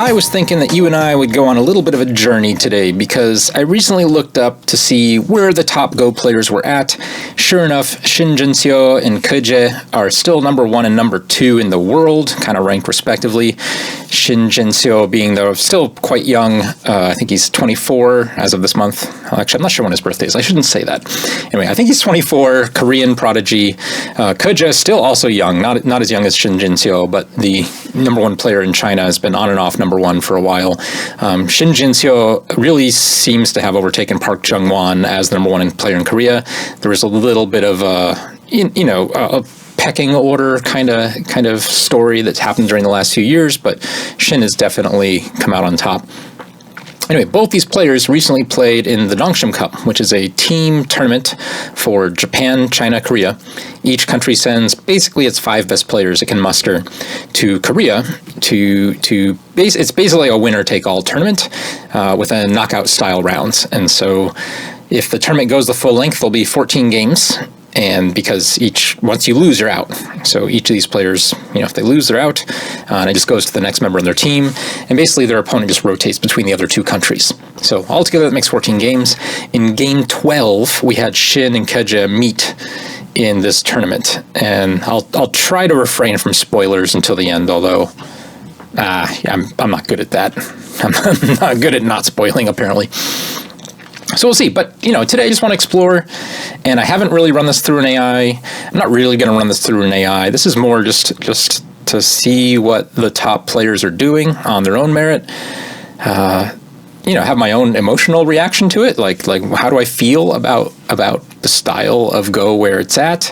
I was thinking that you and I would go on a little bit of a journey today because I recently looked up to see where the top Go players were at. Sure enough, Shin, Jinseo, and Keje are still number 1 and number 2 in the world, kind of ranked respectively. Shin Jinseo being, though, still quite young. I think he's 24 as of this month. Actually, I'm not sure when his birthday is. I shouldn't say that. Anyway, I think he's 24, Korean prodigy. Keje is still also young, not as young as Shin Jinseo, but the number 1 player in China has been on and off number 1 for a while. Shin Jinseo really seems to have overtaken Park Jung-won as the number 1 player in Korea. There was a little bit of a pecking order kind of story that's happened during the last few years, but Shin has definitely come out on top. Anyway, both these players recently played in the Dongshim Cup, which is a team tournament for Japan, China, Korea. Each country sends basically its 5 best players it can muster to Korea it's basically a winner-take-all tournament with a knockout-style rounds. And so if the tournament goes the full length, there'll be 14 games. And because once you lose, you're out. So each of these players, if they lose, they're out. And it just goes to the next member on their team. And basically their opponent just rotates between the other 2 countries. So altogether that makes 14 games. In game 12, we had Shin and Keje meet in this tournament. And I'll try to refrain from spoilers until the end, although I'm not good at that. I'm not good at not spoiling, apparently. So we'll see. But, today I just want to explore, and I haven't really run this through an AI. I'm not really going to run this through an AI. This is more just to see what the top players are doing on their own merit. Have my own emotional reaction to it. Like how do I feel about the style of Go where it's at?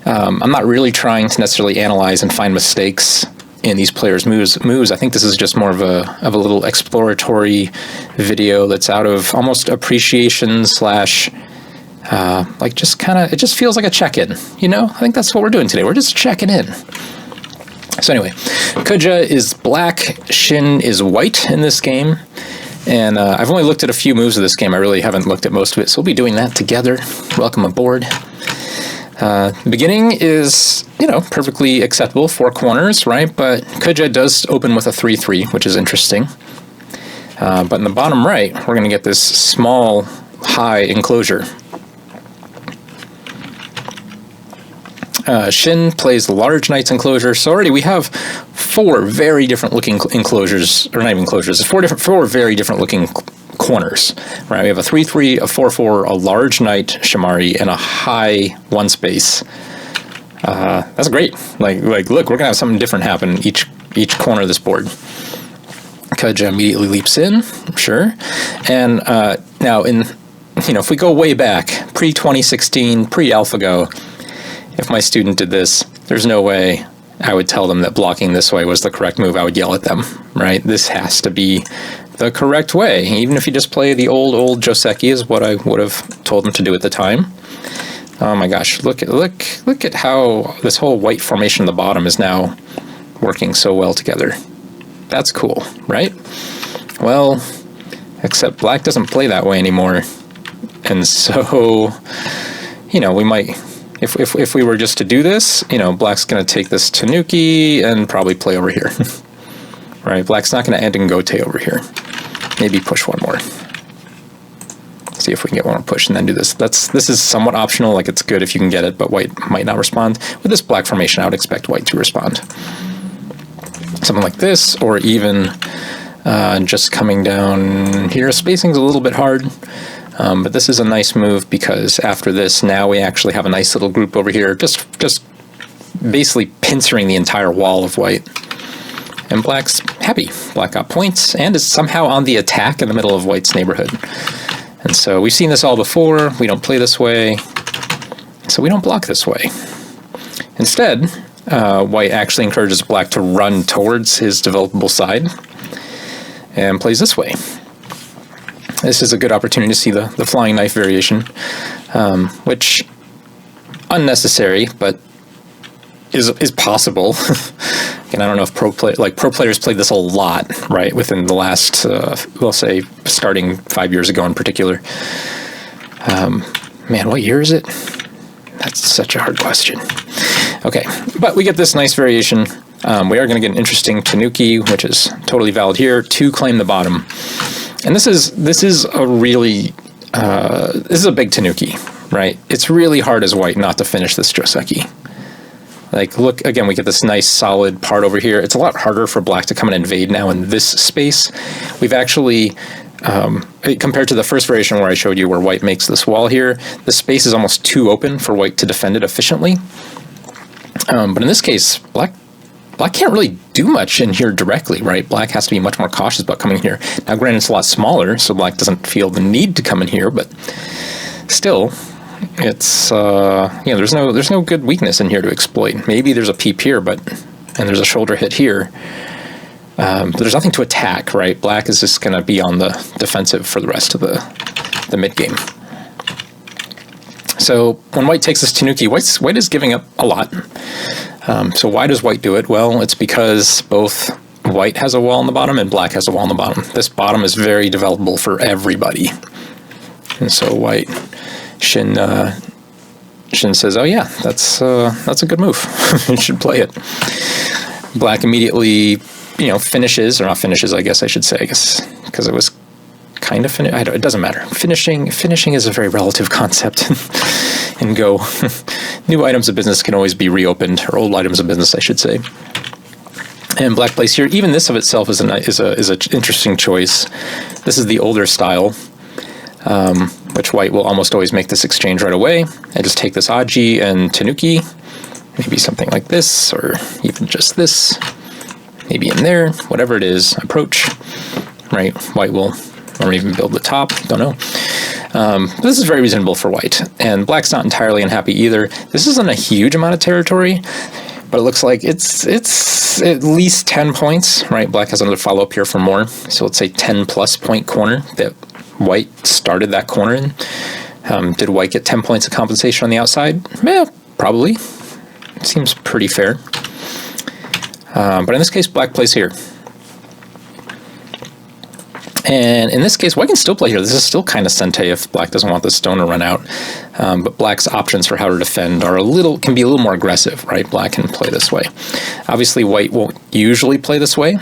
I'm not really trying to necessarily analyze and find mistakes in these players' moves. I think this is just more of a little exploratory video that's out of almost appreciation / it just feels like a check-in, I think that's what we're doing today. We're just checking in. So anyway, Keje is black, Shin is white in this game, and I've only looked at a few moves of this game. I really haven't looked at most of it, so we'll be doing that together. Welcome aboard. The beginning is, perfectly acceptable, 4 corners, right? But Keje does open with a 3-3, which is interesting. But in the bottom right, we're going to get this small, high enclosure. Shin plays the large knight's enclosure, so already we have 4 very different looking enclosures, or not even enclosures, 4 very different looking corners, right? We have a 3-3, a 4-4, a large knight Shamari, and a high 1 space. That's great. Look, we're gonna have something different happen each corner of this board. Keje immediately leaps in, sure, and now if we go way back, pre-2016, pre-AlphaGo, if my student did this, there's no way I would tell them that blocking this way was the correct move. I would yell at them, right? This has to be the correct way. Even if you just play the old Joseki is what I would have told them to do at the time. Oh my gosh, look at how this whole white formation at the bottom is now working so well together. That's cool, right? Well, except black doesn't play that way anymore. And so, we might, if we were just to do this, black's going to take this Tanuki and probably play over here. Right, black's not going to end in Gote over here. Maybe push one more. See if we can get one more push and then do this. This is somewhat optional, like it's good if you can get it, but white might not respond. With this black formation, I would expect white to respond. Something like this, or even just coming down here. Spacing's a little bit hard, but this is a nice move because after this, now we actually have a nice little group over here, just basically pincering the entire wall of white. And black's happy. Black got points and is somehow on the attack in the middle of white's neighborhood. And so we've seen this all before. We don't play this way, so we don't block this way. Instead, white actually encourages black to run towards his developable side and plays this way. This is a good opportunity to see the flying knife variation, which unnecessary, but is possible. And I don't know if pro players played this a lot, right, within the last, we'll say, starting 5 years ago in particular. Man, what year is it? That's such a hard question. Okay, but we get this nice variation. We are going to get an interesting Tanuki, which is totally valid here, to claim the bottom. And this is a really this is a big Tanuki, right? It's really hard as white not to finish this Joseki. Like, look, again, we get this nice solid part over here. It's a lot harder for black to come and invade now in this space. We've actually, compared to the first variation where I showed you where white makes this wall here, the space is almost too open for white to defend it efficiently. But in this case, black can't really do much in here directly, right? Black has to be much more cautious about coming here. Now, granted, it's a lot smaller, so black doesn't feel the need to come in here, but still, it's there's no good weakness in here to exploit. Maybe there's a peep here, and there's a shoulder hit here. But there's nothing to attack, right? Black is just going to be on the defensive for the rest of the mid game. So when white takes this Tanuki, white is giving up a lot. So why does white do it? Well, it's because both white has a wall on the bottom and black has a wall on the bottom. This bottom is very developable for everybody. And so white, Shin says, oh yeah, that's a good move. You should play it. Black immediately, finishes, or not finishes, I guess I should say, because it was kind of finished. It doesn't matter. Finishing is a very relative concept in Go. New items of business can always be reopened, or old items of business, I should say. And black plays here. Even this of itself is an interesting choice. This is the older style, which white will almost always make this exchange right away. I just take this Aji and Tanuki, maybe something like this, or even just this, maybe in there, whatever it is, approach, right? White will, or even build the top, don't know. This is very reasonable for white, and black's not entirely unhappy either. This isn't a huge amount of territory, but it looks like it's at least 10 points, right? Black has another follow-up here for more, so let's say 10 plus point corner that white started that corner in. Did white get 10 points of compensation on the outside? Yeah, probably. Seems pretty fair. But in this case, black plays here. And in this case, white can still play here. This is still kind of Sente if black doesn't want this stone to run out. But black's options for how to defend are can be a little more aggressive, right? Black can play this way. Obviously, white won't usually play this way.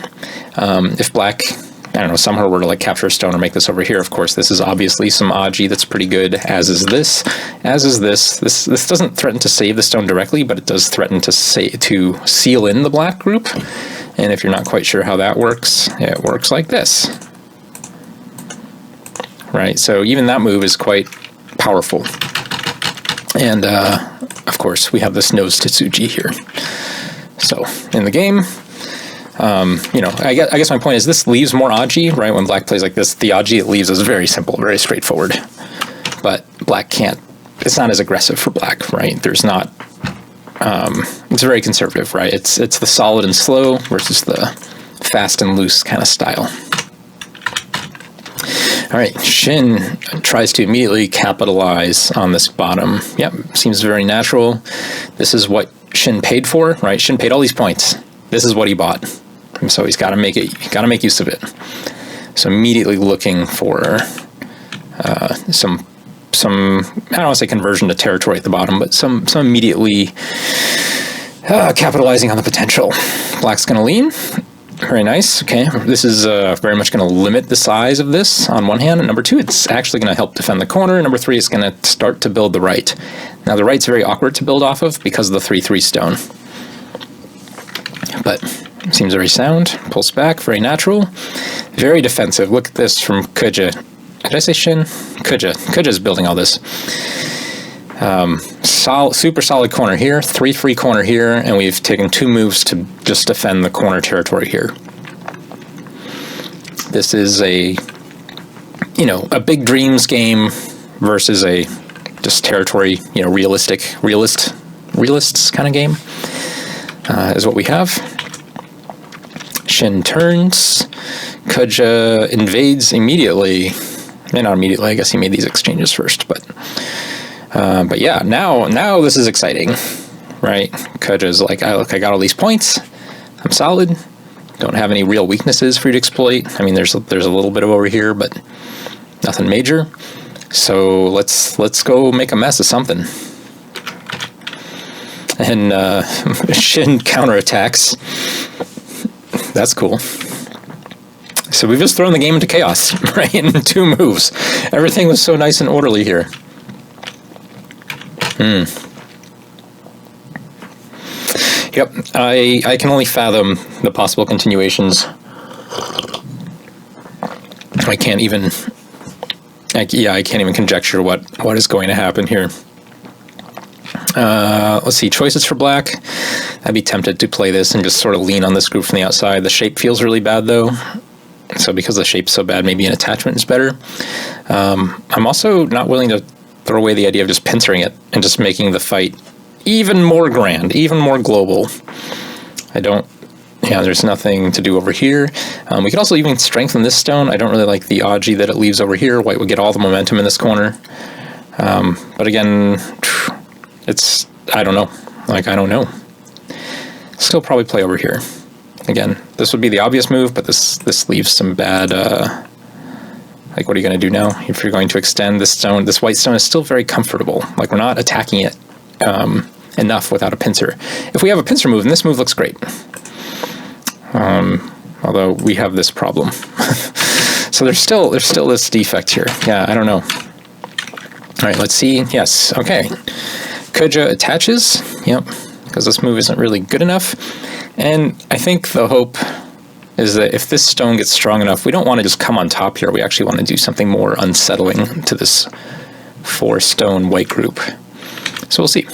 If black, I don't know, somehow were to like capture a stone or make this over here, of course, this is obviously some Aji that's pretty good, as is this. As is this. This doesn't threaten to save the stone directly, but it does threaten to seal in the black group. And if you're not quite sure how that works, it works like this. Right, so even that move is quite powerful. And of course, we have this nose Tsuji here. So in the game, I guess my point is this leaves more Aji, right? When black plays like this, the Aji it leaves is very simple, very straightforward. But black can't, it's not as aggressive for black, right? There's not, it's very conservative, right? It's the solid and slow versus the fast and loose kind of style. All right, Shin tries to immediately capitalize on this bottom. Yep, seems very natural. This is what Shin paid for, right? Shin paid all these points. This is what he bought, and so he's got to make use of it. So immediately looking for some I don't want to say conversion to territory at the bottom, but some immediately capitalizing on the potential. Black's going to lean. Very nice. Okay, this is very much going to limit the size of this on one hand, and number two, it's actually going to help defend the corner. Number three, it's going to start to build the right. Now the right's very awkward to build off of because of the 3/3 stone, but seems very sound. Pulls back, very natural, very defensive. Look at this from Kuja. Did I say Shin? Kuja's building all this. Super solid corner here, 3/3 corner here, and we've taken 2 moves to just defend the corner territory here. This is a big dreams game versus a just territory, realists kind of game is what we have. Shin turns, Kuja invades immediately. Not immediately, I guess he made these exchanges first, but yeah, now this is exciting, right? Kuja's like, look, I got all these points. I'm solid. Don't have any real weaknesses for you to exploit. I mean, there's a little bit of over here, but nothing major. So let's go make a mess of something. and Shin counterattacks. That's cool. So we've just thrown the game into chaos, right, in 2 moves. Everything was so nice and orderly here. Yep, I can only fathom the possible continuations. I can't even conjecture what is going to happen here. Let's see, choices for black. I'd be tempted to play this and just sort of lean on this group from the outside. The shape feels really bad though. So because the shape's so bad, maybe an attachment is better. I'm also not willing to throw away the idea of just pincering it and just making the fight even more grand, even more global. There's nothing to do over here. We could also even strengthen this stone. I don't really like the Aji that it leaves over here. White would get all the momentum in this corner. But again, I don't know. I don't know. Still probably play over here. Again, this would be the obvious move, but this leaves some bad, what are you going to do now? If you're going to extend this stone, this white stone is still very comfortable. We're not attacking it enough without a pincer. If we have a pincer move, then this move looks great. Although we have this problem. So there's still this defect here. Yeah, I don't know. All right, let's see. Yes, okay. Kuja attaches. Yep, because this move isn't really good enough. And I think the hope is that if this stone gets strong enough, we don't want to just come on top here. We actually want to do something more unsettling to this 4-stone white group. So we'll see.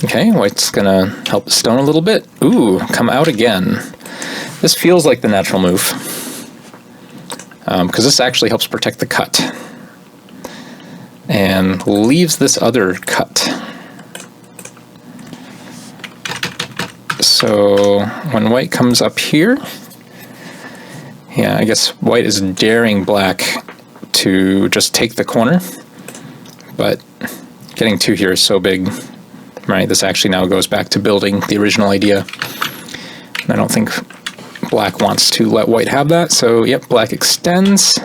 Okay, white's going to help the stone a little bit. Ooh, come out again. This feels like the natural move, because this actually helps protect the cut and leaves this other cut. So when white comes up here, yeah, I guess white is daring black to just take the corner, but getting 2 here is so big, right? This actually now goes back to building the original idea. And I don't think black wants to let white have that, so yep, black extends.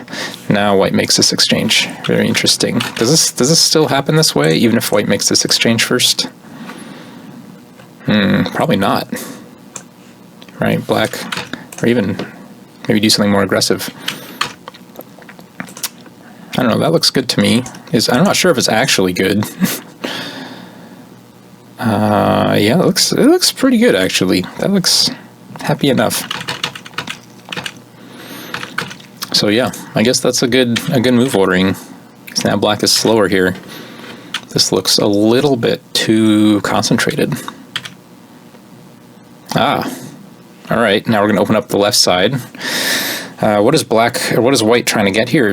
Now white makes this exchange. Very interesting. Does this still happen this way, even if white makes this exchange first? Probably not. Right, black, or even maybe do something more aggressive. I don't know, that looks good to me. I'm not sure if it's actually good. Yeah, it looks pretty good actually. That looks happy enough. So yeah, I guess that's a good move ordering. So now black is slower here. This looks a little bit too concentrated. All right, now we're going to open up the left side. What is white trying to get here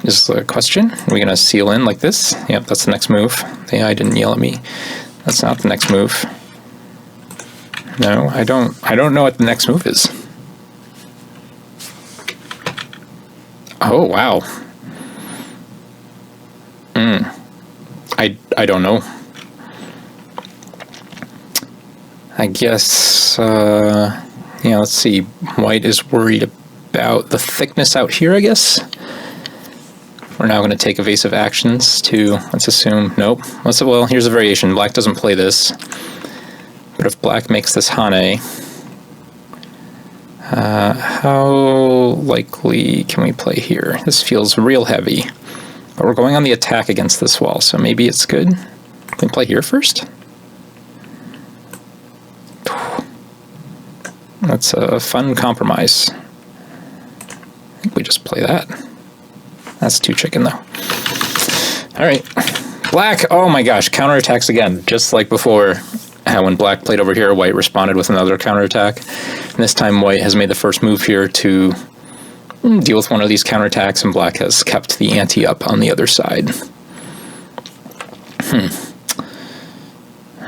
is the question. Are we going to seal in like this? Yep, that's the next move. The AI didn't yell at me. That's not the next move. No, I don't know what the next move is. Oh, wow. I don't know. I guess, yeah, let's see. White is worried about the thickness out here, I guess. We're now going to take evasive actions to, let's assume, nope. Well, here's a variation. Black doesn't play this. But if black makes this Hane, how likely can we play here? This feels real heavy. But we're going on the attack against this wall, so maybe it's good. Can we play here first? That's a fun compromise. I think we just play that. That's too chicken, though. All right. Black, oh my gosh, counterattacks again, just like before. When black played over here, white responded with another counterattack. And this time white has made the first move here to deal with one of these counterattacks, and black has kept the ante up on the other side.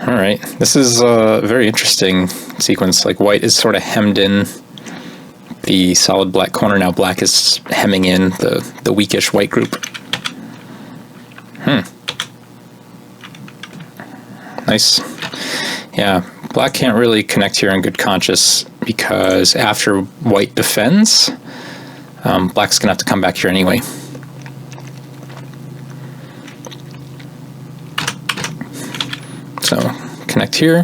All right, this is a very interesting sequence. Like white is sort of hemmed in the solid black corner. Now black is hemming in the weakish white group. Nice. Yeah, black can't really connect here in good conscience because after white defends, black's gonna have to come back here anyway. So connect here.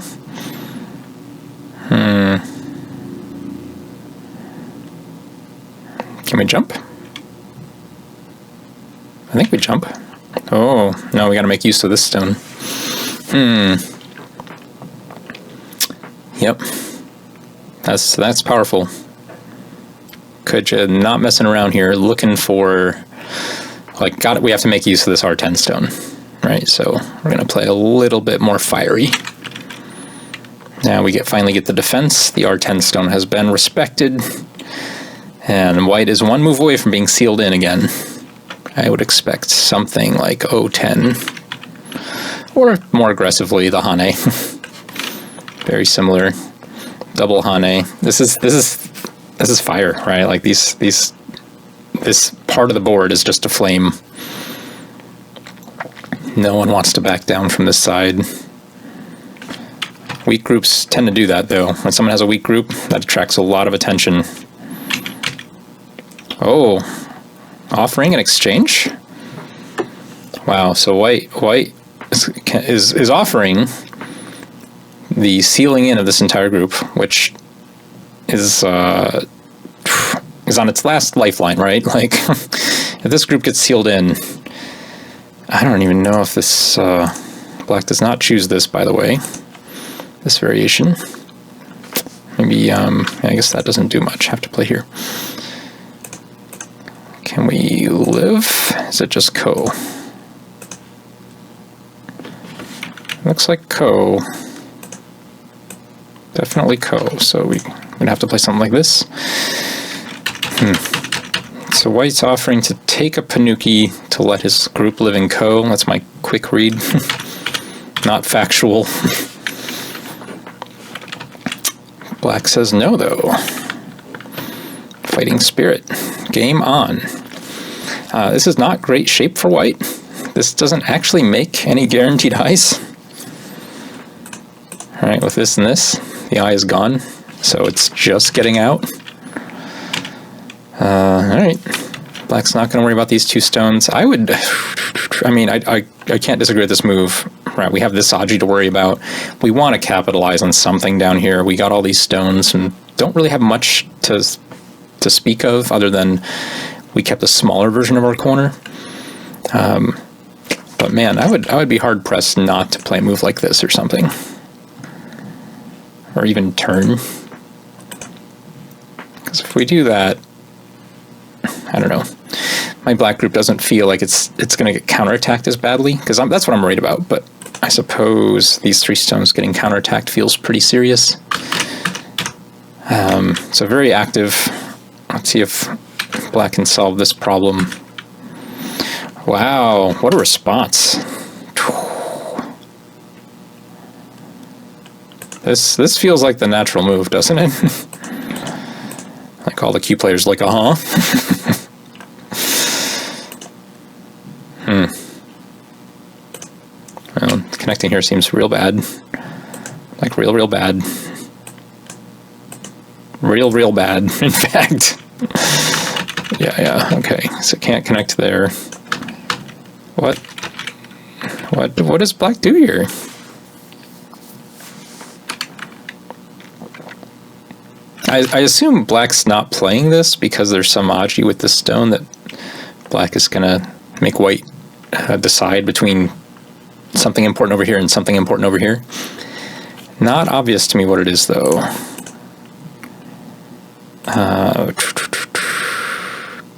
Can we jump? I think we jump. Oh, no, we got to make use of this stone. Yep. That's powerful. Kuja not messing around here, looking for, like, got it. We have to make use of this R10 stone, right? So we're going to play a little bit more fiery. Now we finally get the defense. The R10 stone has been respected. And white is one move away from being sealed in again. I would expect something like O10. Or more aggressively, the Hane. Very similar. Double Hane. This is fire, right? Like this part of the board is just a flame. No one wants to back down from this side. Weak groups tend to do that, though. When someone has a weak group, that attracts a lot of attention. Oh, offering an exchange? Wow, so white is offering the sealing in of this entire group, which is on its last lifeline, right? Like, if this group gets sealed in, I don't even know if this, black does not choose this, by the way, this variation. Maybe, I guess that doesn't do much. Have to play here. Can we live? Is it just Ko? Looks like Ko. Definitely Ko. So we're gonna have to play something like this. So white's offering to take a Panuki to let his group live in Ko. That's my quick read. Not factual. Black says no, though. Fighting spirit. Game on. This is not great shape for white. This doesn't actually make any guaranteed eyes. All right, with this and this, the eye is gone, so it's just getting out. All right, black's not going to worry about these two stones. I can't disagree with this move. Right, we have this Aji to worry about. We want to capitalize on something down here. We got all these stones and don't really have much to speak of other than we kept a smaller version of our corner. But man, I would be hard pressed not to play a move like this or something, or even turn. Because if we do that, I don't know. My black group doesn't feel like it's going to get counterattacked as badly, because that's what I'm worried about. But I suppose these three stones getting counterattacked feels pretty serious. So very active. Let's see if black can solve this problem. Wow, what a response. This feels like the natural move, doesn't it? Like all the Q players like, uh-huh. Well, connecting here seems real bad. Like real bad. Real bad, in fact. Yeah, okay. So can't connect there. What does black do here? I assume black's not playing this because there's some Aji with this stone that black is gonna make white decide between something important over here and something important over here. Not obvious to me what it is, though.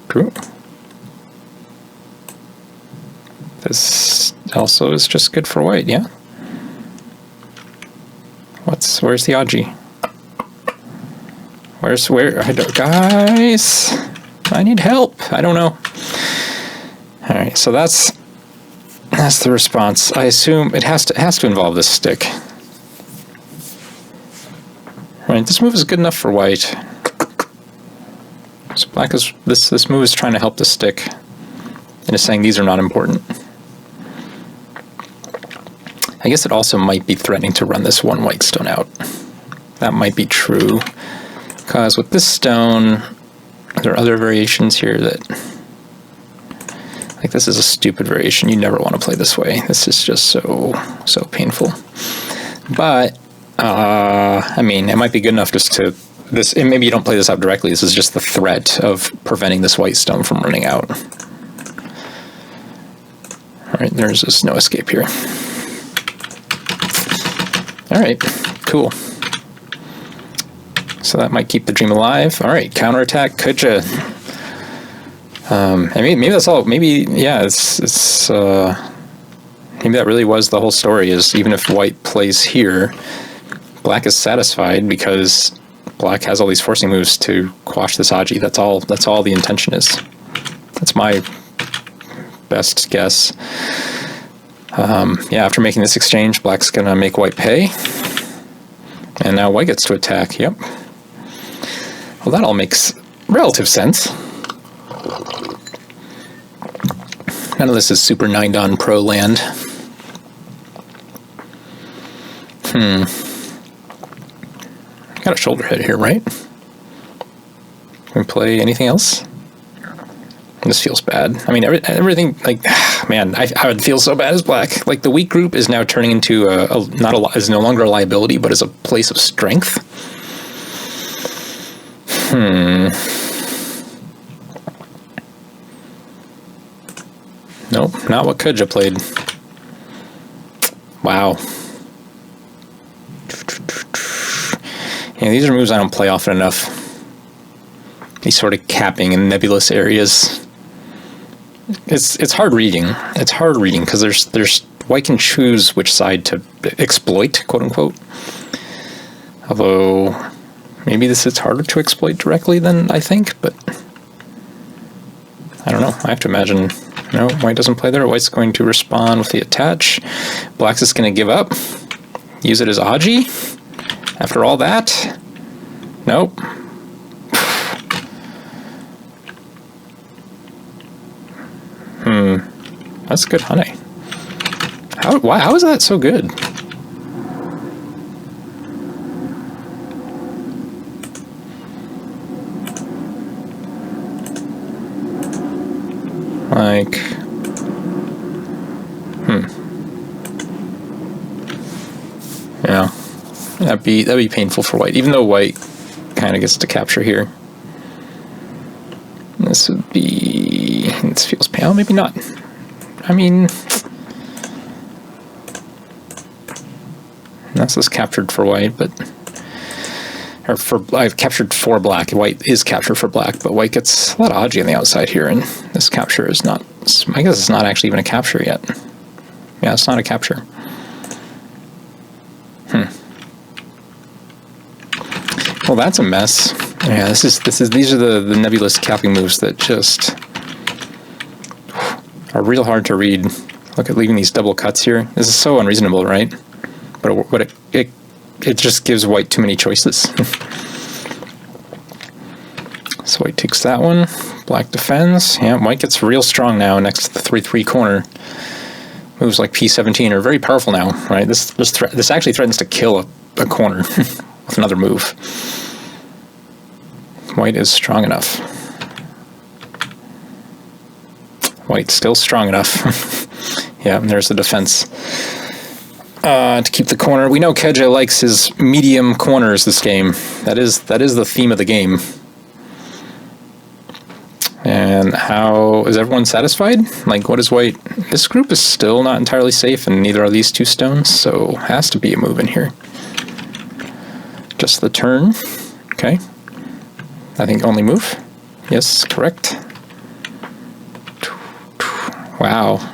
True. This also is just good for white, yeah? Where's the Aji? Guys, I need help. I don't know. All right, so that's the response. I assume it has to involve this stick. Right, this move is good enough for white. So black is this move is trying to help the stick, and is saying these are not important. I guess it also might be threatening to run this one white stone out. That might be true. Because with this stone, there are other variations here that, like, this is a stupid variation. You never want to play this way. This is just so painful. But, I mean, it might be good enough just to, this, and maybe you don't play this out directly, this is just the threat of preventing this white stone from running out. Alright, there's just no escape here. Alright, cool. So that might keep the dream alive. Alright, counterattack, could ya? I mean, maybe that's all, maybe, yeah, it's maybe that really was the whole story, is even if white plays here, black is satisfied because black has all these forcing moves to quash this Aji. That's all the intention is. That's my best guess. Yeah, after making this exchange, black's gonna make white pay. And now white gets to attack, yep. Well, that all makes relative sense. None of this is super 9-don pro land. Got a shoulder hit here, right? Can we play anything else? This feels bad. I mean, everything, like, man, I would feel so bad as black. Like, the weak group is now turning into is no longer a liability, but is a place of strength. Nope, not what Kuja played. Wow. Yeah, these are moves I don't play often enough. These sort of capping in nebulous areas. It's hard reading. It's hard reading because there's white can choose which side to exploit, quote unquote. Although maybe this is harder to exploit directly than I think, but I don't know. I have to imagine. No, white doesn't play there. White's going to respond with the attach. Black's just going to give up. Use it as Aji. After all that? Nope. That's good honey. How is that so good? Like, yeah, that'd be painful for white. Even though white kind of gets to capture here, this would be. This feels pale. Maybe not. I mean, that's just captured for white, but. Or I've captured for black. White is captured for black, but white gets a lot of Aji on the outside here, and this capture is not. I guess it's not actually even a capture yet. Yeah, it's not a capture. Well, that's a mess. Yeah, these are the nebulous capping moves that just are real hard to read. Look at leaving these double cuts here. This is so unreasonable, right? But it just gives white too many choices. So white takes that one. Black defends. Yeah, white gets real strong now next to the 3-3 corner. Moves like P17 are very powerful now, right? This actually threatens to kill a corner with another move. White is strong enough. White's still strong enough. Yeah, and there's the defense. To keep the corner. We know Keja likes his medium corners this game. That is the theme of the game. And how is everyone satisfied? Like, what is white? This group is still not entirely safe, and neither are these two stones, so has to be a move in here. Just the turn. Okay. I think only move. Yes, correct. Wow.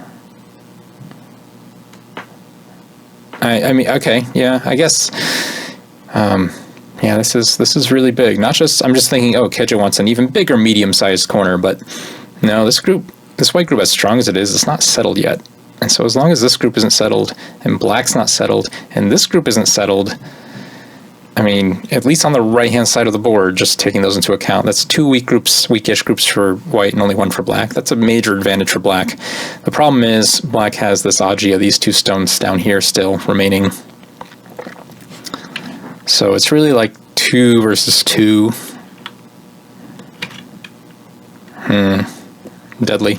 I mean, okay, yeah, I guess, yeah, this is really big. Not just, I'm just thinking, oh, Keja wants an even bigger medium-sized corner, but no, this white group, as strong as it is, it's not settled yet. And so as long as this group isn't settled, and black's not settled, and this group isn't settled, I mean, at least on the right-hand side of the board, just taking those into account, that's two weakish groups for white and only one for black. That's a major advantage for black. The problem is black has this Aji of these two stones down here still remaining. So it's really like 2 versus 2. Deadly.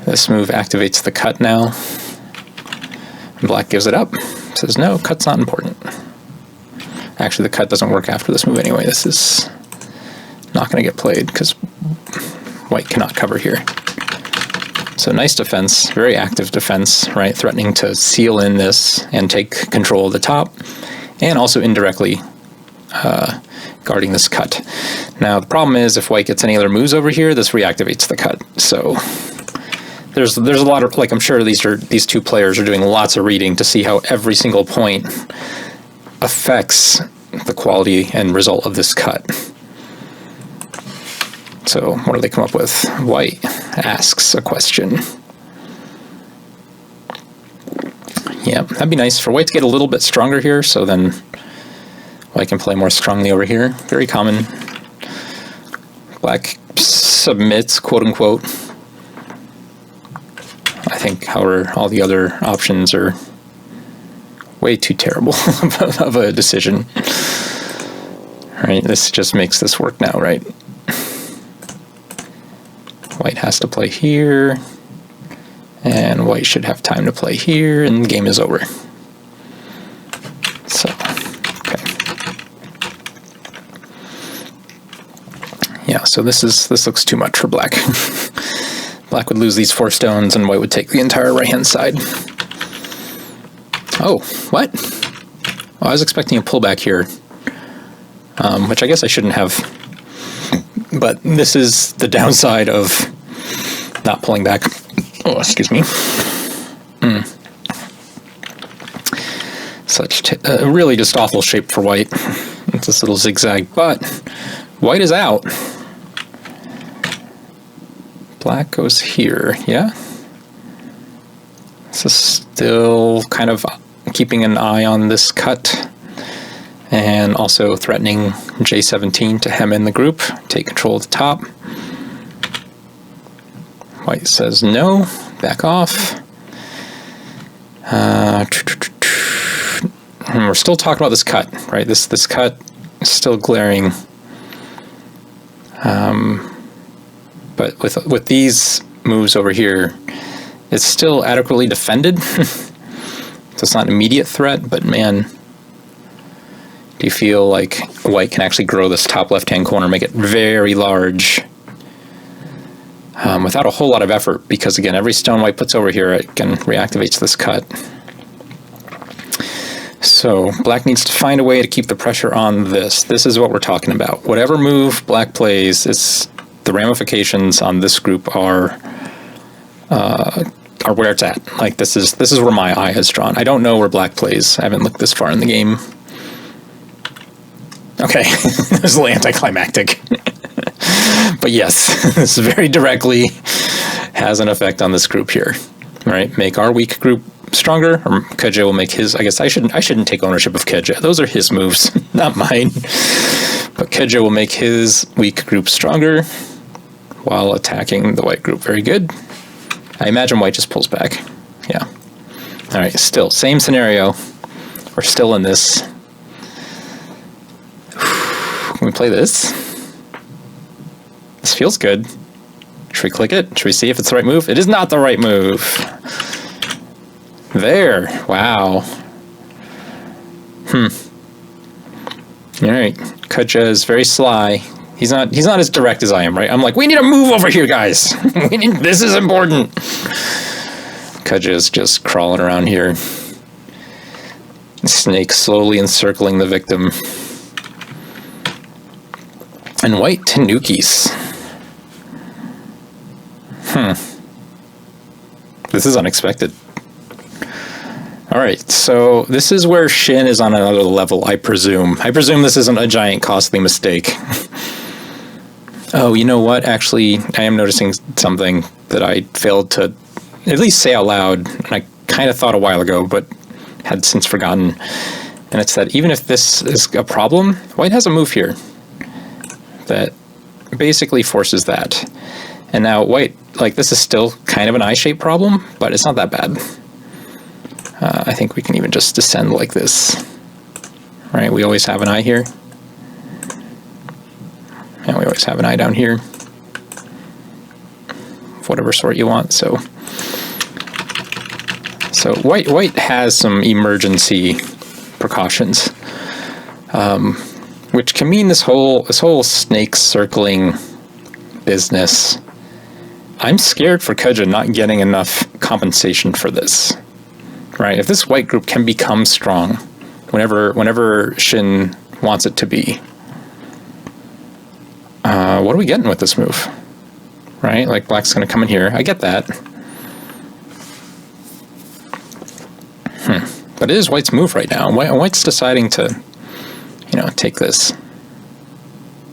This move activates the cut now. Black gives it up. says no, cut's not important. Actually, the cut doesn't work after this move anyway. This is not going to get played because white cannot cover here. So nice defense, very active defense, right? Threatening to seal in this and take control of the top, and also indirectly guarding this cut. Now the problem is if white gets any other moves over here, this reactivates the cut. So there's a lot of, like, I'm sure these two players are doing lots of reading to see how every single point affects the quality and result of this cut. So what do they come up with? White asks a question. Yeah, that'd be nice for white to get a little bit stronger here, so then white can play more strongly over here. Very common. Black submits, quote unquote. I think, however, all the other options are way too terrible of a decision. Right, this just makes this work now, right? White has to play here, and white should have time to play here, and the game is over. So, okay. Yeah, so this looks too much for black. Black would lose these 4 stones, and white would take the entire right-hand side. Oh, what? Oh, I was expecting a pullback here, which I guess I shouldn't have. But this is the downside of not pulling back. Oh, excuse me. Such really just awful shape for white. It's this little zigzag, but white is out. Black goes here, yeah? This is still kind of keeping an eye on this cut, and also threatening J17 to hem in the group, take control of the top. White says no, back off. And we're still talking about this cut, right? This cut is still glaring. But with these moves over here, it's still adequately defended. So it's not an immediate threat, but man, do you feel like white can actually grow this top left-hand corner, make it very large, without a whole lot of effort, because again, every stone white puts over here, it can reactivates this cut. So black needs to find a way to keep the pressure on this. This is what we're talking about. Whatever move black plays, the ramifications on this group are where it's at. Like this is where my eye has drawn. I don't know where black plays. I haven't looked this far in the game. Okay, this is a little anticlimactic. But yes, this very directly has an effect on this group here. Right? Make our weak group stronger, or Keje will make his. I guess I shouldn't take ownership of Keje. Those are his moves, not mine. But Keje will make his weak group stronger while attacking the white group. Very good. I imagine white just pulls back. Yeah. All right, still, same scenario. We're still in this. Can we play this? This feels good. Should we click it? Should we see if it's the right move? It is not the right move. There. Wow. All right. Keje is very sly. He's not as direct as I am, right? I'm like, we need a move over here, guys. This is important. Keje is just crawling around here. Snake slowly encircling the victim. And white Tanukis. This is unexpected. All right, so this is where Shin is on another level, I presume. I presume this isn't a giant costly mistake. Oh, you know what? Actually, I am noticing something that I failed to at least say out loud, and I kind of thought a while ago, but had since forgotten. And it's that even if this is a problem, white has a move here that basically forces that. And now white, like, this is still kind of an eye-shaped problem, but it's not that bad. I think we can even just descend like this. Right, we always have an eye here. And we always have an eye down here. Of whatever sort you want, so So white has some emergency precautions, which can mean this whole snake circling business. I'm scared for Kuja not getting enough compensation for this, right? If this white group can become strong whenever Shin wants it to be, what are we getting with this move, right? Like black's going to come in here. I get that. But it is white's move right now. White's deciding to, take this,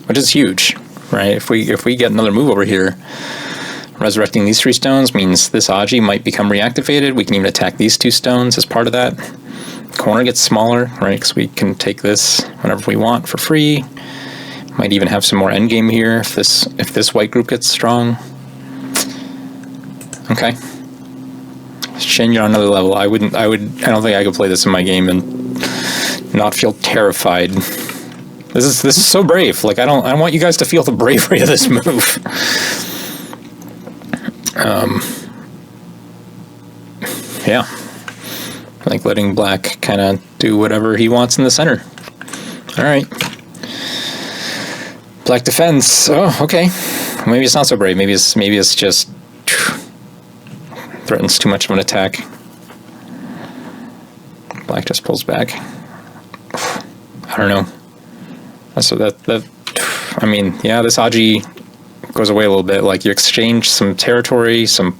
which is huge, right? If we get another move over here, resurrecting these 3 stones means this Aji might become reactivated. We can even attack these 2 stones as part of that. Corner gets smaller, right? Because we can take this whenever we want for free. Might even have some more endgame here if this white group gets strong. Okay. Shin, you're on another level. I don't think I could play this in my game and not feel terrified. This is so brave. Like I want you guys to feel the bravery of this move. Yeah. Like letting black kind of do whatever he wants in the center. All right. Black defends. Oh, okay. Maybe it's not so brave. Maybe it's just threatens too much of an attack. Black just pulls back. I don't know. So I mean, yeah, this Aji goes away a little bit. Like you exchange some territory, I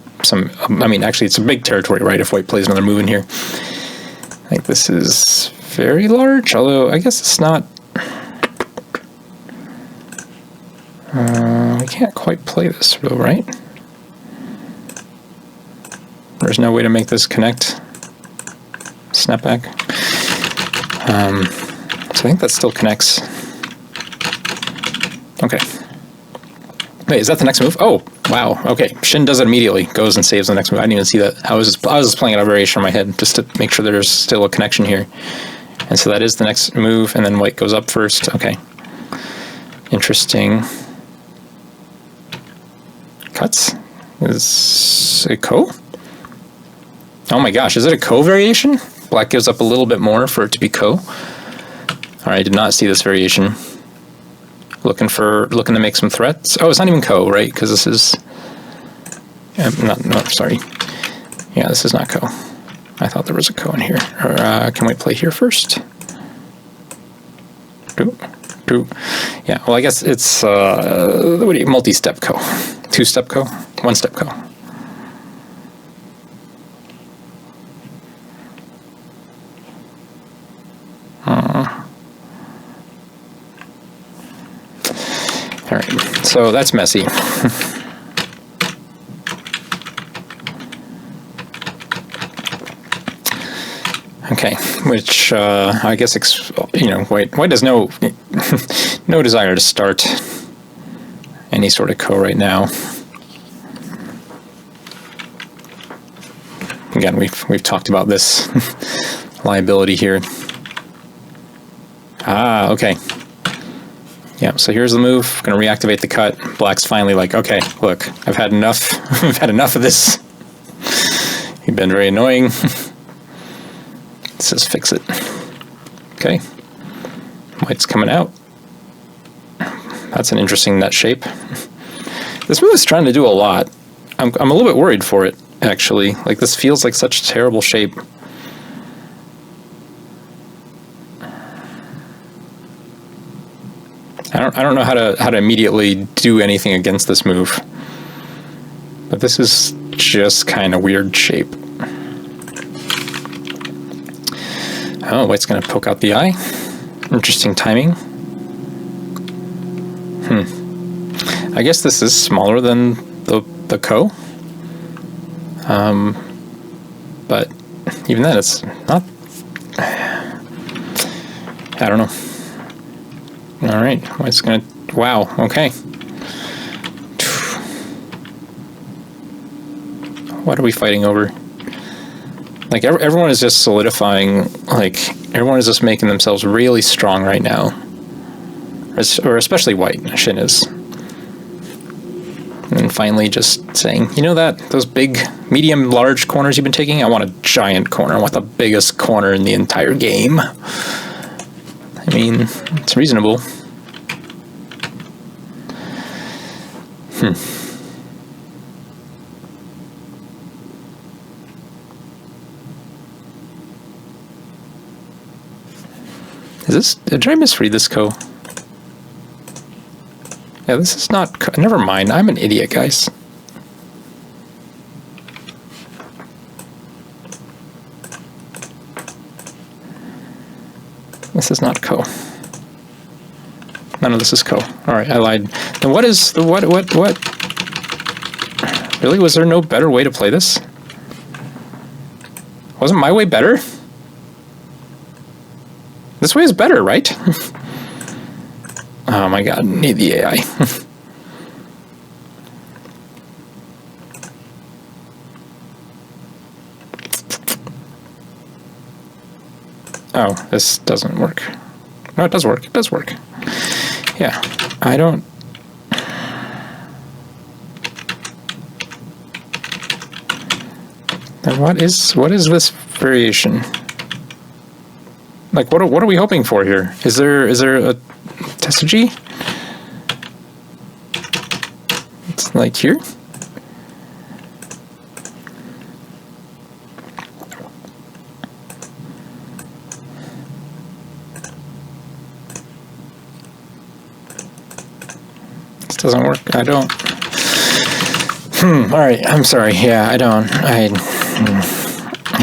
mean, actually it's a big territory, right? If white plays another move in here. Like this is very large, although I guess it's not. We can't quite play this though, right? There's no way to make this connect. Snapback. So I think that still connects. Okay. Wait, is that the next move? Oh, wow. Okay. Shin does it immediately. Goes and saves the next move. I didn't even see that. I was just playing out a variation in my head just to make sure there's still a connection here. And so that is the next move, and then white goes up first. Okay. Interesting. Cuts. Is it Ko? Oh my gosh, is it a Ko variation? Black gives up a little bit more for it to be Ko. Alright, I did not see this variation. Looking to make some threats. Oh, it's not even Ko, right? Because this is sorry. Yeah, this is not Ko. I thought there was a Ko in here. Or can we play here first? Yeah, well I guess it's multi-step Ko. 2-step Ko? 1-step Ko. Alright, so that's messy. Okay, which I guess white has no desire to start any sort of Ko right now. Again, we've talked about this liability here. Ah, okay. Yeah, so here's the move. Going to reactivate the cut. Black's finally like, okay, look, I've had enough. I've had enough of this. You've been very annoying. Let's just fix it. Okay. White's coming out. That's an interesting nut shape. This move is trying to do a lot. I'm a little bit worried for it, actually. Like, this feels like such a terrible shape. I don't know how to immediately do anything against this move. But this is just kind of weird shape. Oh, white's going to poke out the eye. Interesting timing. I guess this is smaller than the Ko. But even then, it's not. I don't know. All right, white's going to. Wow. Okay. What are we fighting over? Like, everyone is just solidifying, like, everyone is just making themselves really strong right now. Or especially white, Shin is. And finally just saying, you know that, those big, medium, large corners you've been taking, I want a giant corner. I want the biggest corner in the entire game. I mean, it's reasonable. Did I misread this co? Yeah, this is not, never mind, I'm an idiot, guys. This is not co. None of this is co. Alright, I lied. Then what is the, what? Really, was there no better way to play this? Wasn't my way better? This way is better, right? Oh my god, need the AI. Oh, this doesn't work. No, it does work. It does work. Yeah, I don't... And what is this variation? Like, what are we hoping for here? Is there a Tesuji? It's like here? This doesn't work. I don't. All right. I'm sorry. Yeah, I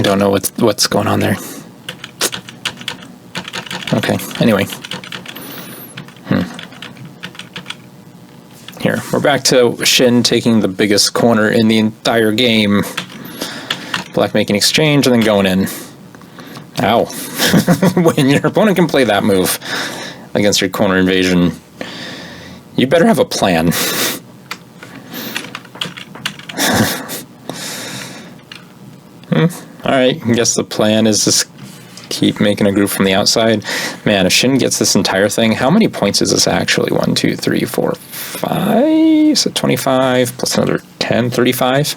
don't know what's going on there. Okay, anyway. Here, we're back to Shin taking the biggest corner in the entire game. Black making exchange and then going in. Ow. When your opponent can play that move against your corner invasion, you better have a plan. Alright, I guess the plan is just keep making a group from the outside. Man, if Shin gets this entire thing, how many points is this actually? 1, 2, 3, 4, 5. So 25 plus another 10, 35.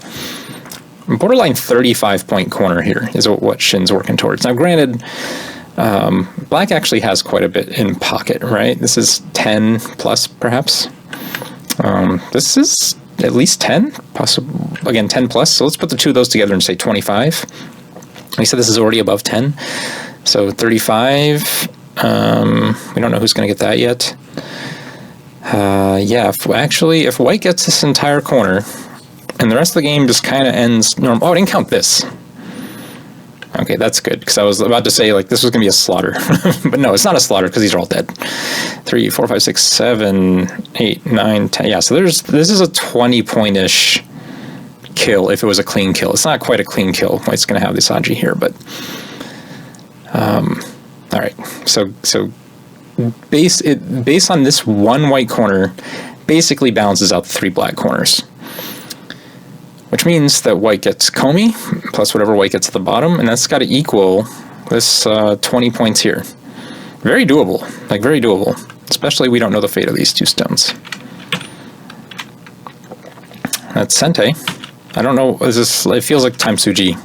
Borderline 35 point corner here is what Shin's working towards. Now, granted, Black actually has quite a bit in pocket, right? This is 10 plus, perhaps. This is at least 10, possible, again, 10 plus. So let's put the two of those together and say 25. We said this is already above 10. So 35, we don't know who's going to get that yet. Yeah, if White gets this entire corner, and the rest of the game just kind of ends normal. Oh, I didn't count this. Okay, that's good, because I was about to say, like, this was going to be a slaughter. But no, it's not a slaughter, because these are all dead. 3, 4, 5, 6, 7, 8, 9, 10. Yeah, so this is a 20-point-ish kill if it was a clean kill. It's not quite a clean kill. White's going to have this Aji here, but... all right, so based on this one white corner, basically balances out the 3 black corners, which means that White gets Komi plus whatever White gets at the bottom, and that's got to equal this 20 points here. Very doable, like very doable. Especially we don't know the fate of these 2 stones. That's Sente. I don't know. Is this? It feels like Time Suji.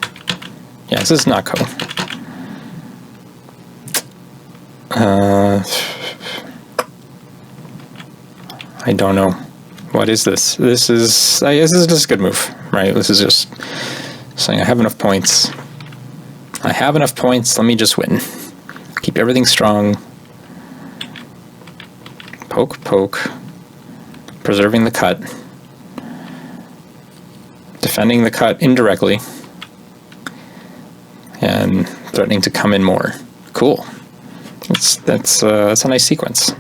Yeah, this is not Ko. I don't know. What is this? This is just a good move, right? This is just saying I have enough points. I have enough points. Let me just win. Keep everything strong. Poke, poke. Preserving the cut. Defending the cut indirectly. And threatening to come in more. Cool. That's a nice sequence.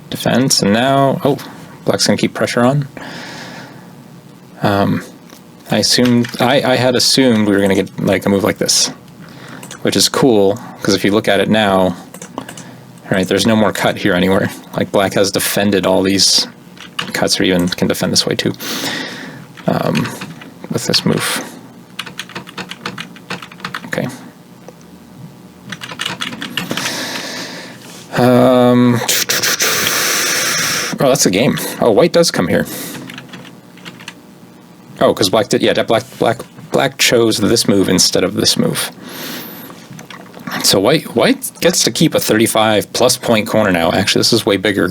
Defense, and now, oh, Black's gonna keep pressure on. I had assumed we were gonna get like a move like this, which is cool because if you look at it now, right, there's no more cut here anywhere. Like Black has defended all these cuts, or even can defend this way too. With this move. Okay. Oh, that's the game. Oh, white does come here. Oh, because black did. Yeah, black chose this move instead of this move. So white gets to keep a 35+ point corner now. Actually, this is way bigger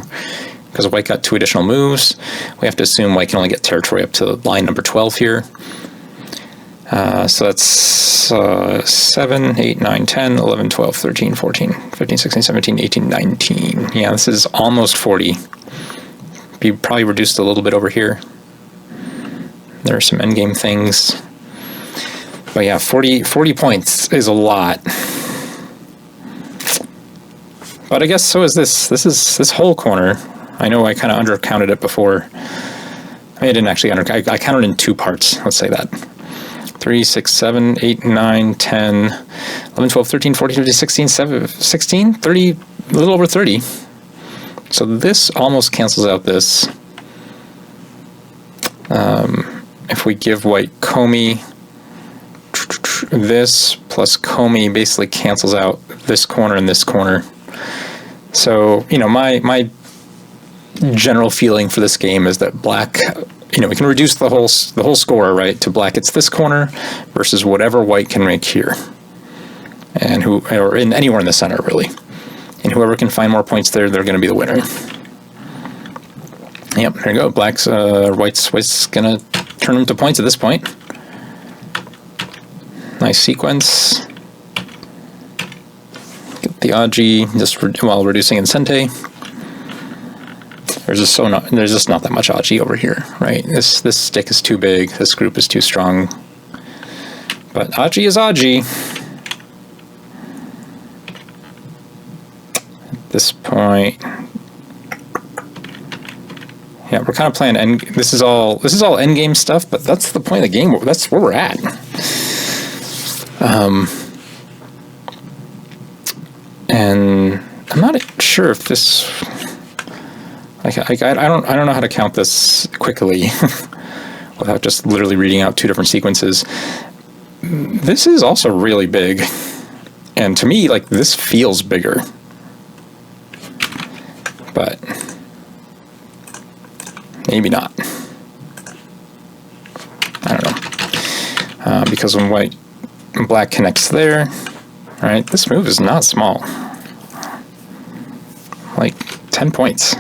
because white got 2 additional moves. We have to assume white can only get territory up to line number 12 here. So that's 7, 8, 9, 10, 11, 12, 13, 14, 15, 16, 17, 18, 19. Yeah, this is almost 40. Be probably reduced a little bit over here. There are some endgame things. But yeah, 40 points is a lot. But I guess so is this. This whole corner. I know I kind of undercounted it before. I didn't actually I counted in 2 parts. Let's say that. 3, 6, 7, 8, 9, 10, 11, 12, 13, 14, 15, 16, 16, 30, a little over 30. So this almost cancels out this. If we give white Comey, this plus Comey basically cancels out this corner and this corner. So, you know, my general feeling for this game is that black, you know, we can reduce the whole score, right, to black. It's this corner versus whatever white can make here, and or in anywhere in the center, really. And whoever can find more points there, they're going to be the winner. Yep, there you go. Black's white's going to turn them to points at this point. Nice sequence. Get the Aji just while reducing Incente. There's just not that much Aji over here, right? This stick is too big. This group is too strong. But Aji is Aji. At this point, yeah, we're kind of playing this is all endgame stuff, but that's the point of the game. That's where we're at. And I'm not sure if this. I don't know how to count this quickly without just literally reading out 2 different sequences. This is also really big, and to me, like, this feels bigger, but maybe not. I don't know, because when white and black connects there, right? This move is not small, like 10 points.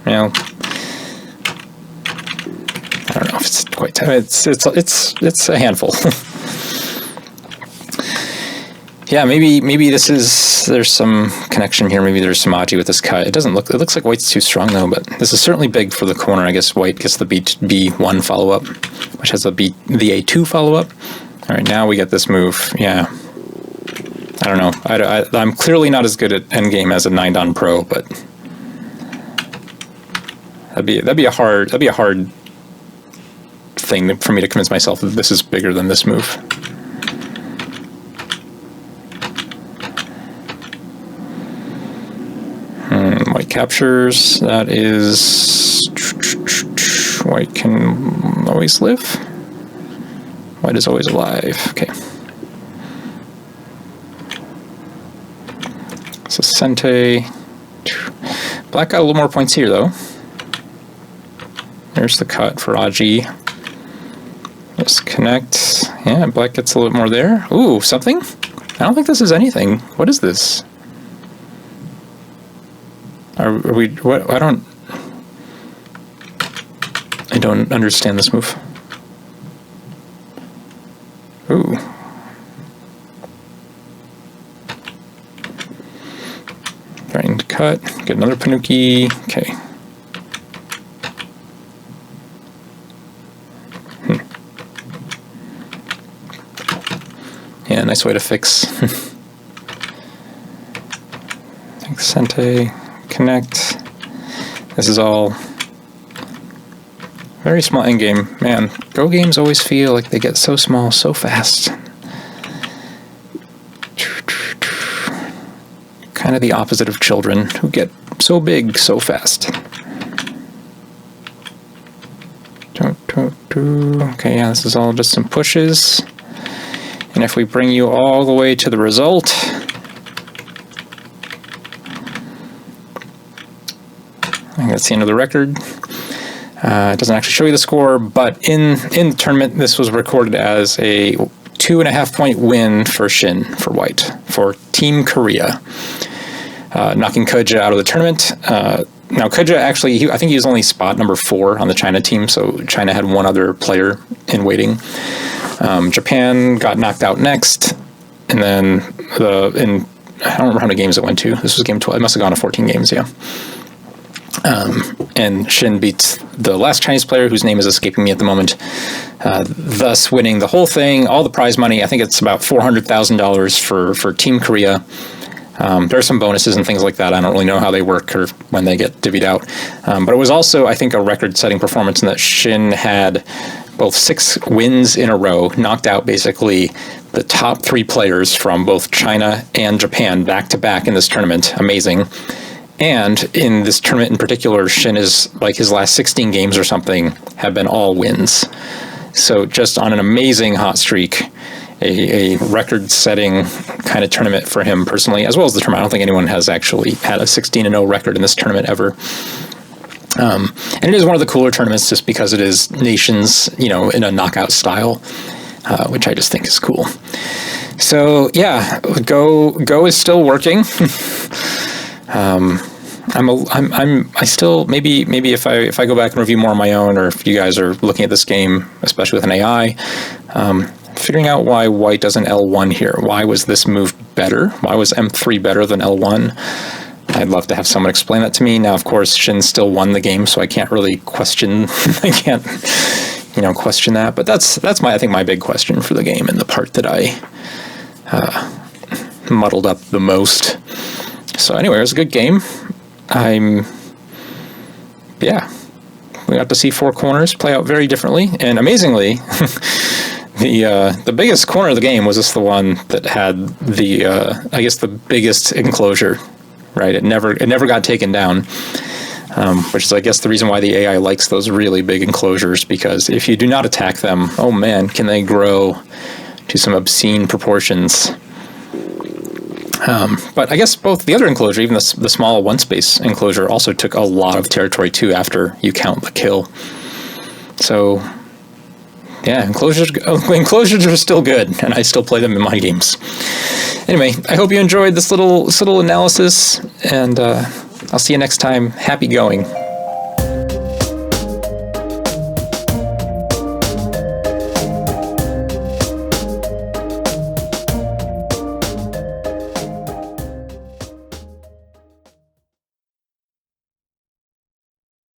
You know, I don't know if it's quite 10. It's a handful. Yeah, maybe there's some connection here. Maybe there's some Aji with this cut. It looks like white's too strong though, but this is certainly big for the corner. I guess white gets the B1 follow up, which has the A2 follow up. All right, now we get this move. Yeah, I don't know. I'm clearly not as good at endgame as a 9-dan pro, but that'd be a hard thing for me to convince myself that this is bigger than this move. White captures. That is, white can always live. White is always alive. Okay. So Sente. Black got a little more points here though. There's the cut for Aji. Just connect. Yeah, black gets a little more there. Ooh, something? I don't think this is anything. What is this? Are we? What? I don't understand this move. Ooh. Trying to cut. Get another Panuki. Okay. Yeah, nice way to fix. Sente, connect. This is all very small endgame. Man, Go games always feel like they get so small so fast. Kind of the opposite of children who get so big so fast. Okay, yeah, this is all just some pushes. And if we bring you all the way to the result, I think That's the end of the record. It doesn't actually show you the score, but in the tournament, this was recorded as a 2.5 point win for Shin, for white, for Team Korea, knocking Koja out of the tournament. Now, Koja actually, I think he was only spot number 4 on the China team, so China had one other player in waiting. Japan got knocked out next, and then I don't remember how many games it went to. This was game 12. It must have gone to 14 games, yeah. And Shin beats the last Chinese player, whose name is escaping me at the moment, thus winning the whole thing, all the prize money. I think it's about $400,000 for Team Korea. There are some bonuses and things like that. I don't really know how they work or when they get divvied out. But it was also, I think, a record-setting performance in that Shin had both 6 wins in a row, knocked out basically the top 3 players from both China and Japan back-to-back in this tournament. Amazing. And in this tournament in particular, Shin is, like, his last 16 games or something have been all wins. So just on an amazing hot streak, a record-setting kind of tournament for him personally, as well as the tournament. I don't think anyone has actually had a 16-0 record in this tournament ever. And it is one of the cooler tournaments just because it is nations, in a knockout style, which I just think is cool. So yeah, Go is still working. I still maybe if I go back and review more on my own, or if you guys are looking at this game, especially with an AI, figuring out why white doesn't L1 here. Why was this move better? Why was M3 better than L1? I'd love to have someone explain that to me. Now, of course, Shin still won the game, so I can't really question. I can't, question that. But that's I think my big question for the game, and the part that I muddled up the most. So anyway, it was a good game. We got to see 4 corners play out very differently, and amazingly, the biggest corner of the game was just the one that had the biggest enclosure, right? It never got taken down, which is, I guess, the reason why the AI likes those really big enclosures, because if you do not attack them, oh man, can they grow to some obscene proportions. But I guess both the other enclosure, even the small one-space enclosure, also took a lot of territory too after you count the kill. So, yeah, enclosures are still good, and I still play them in my games. Anyway, I hope you enjoyed this little analysis, and I'll see you next time. Happy going.